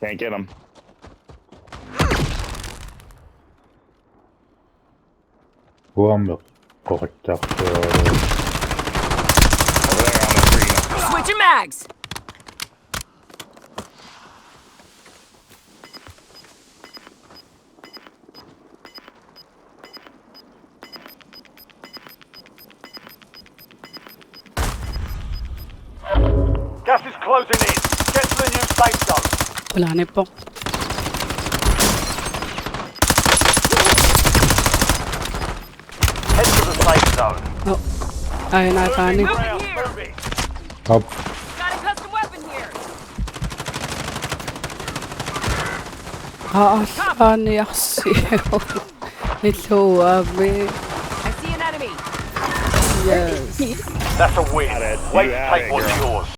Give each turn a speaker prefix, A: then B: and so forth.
A: Can't get him.
B: Huomio kohdittaa.
A: Over there on the tree.
C: Switching mags.
D: Gas is closing in. Get to the new safe zone.
E: Wala na po.
D: Head to the safe zone.
E: Oh. Ayun ata ni.
D: Ground, moving.
B: Hop.
C: Got a custom weapon here.
E: Saan yaksiyo? Ito, abi.
C: I see an enemy.
E: Yes.
D: That's a win.
A: Got it.
D: Wait
A: You
D: to
A: had
D: take
A: it,
D: what's
A: girl.
D: yours.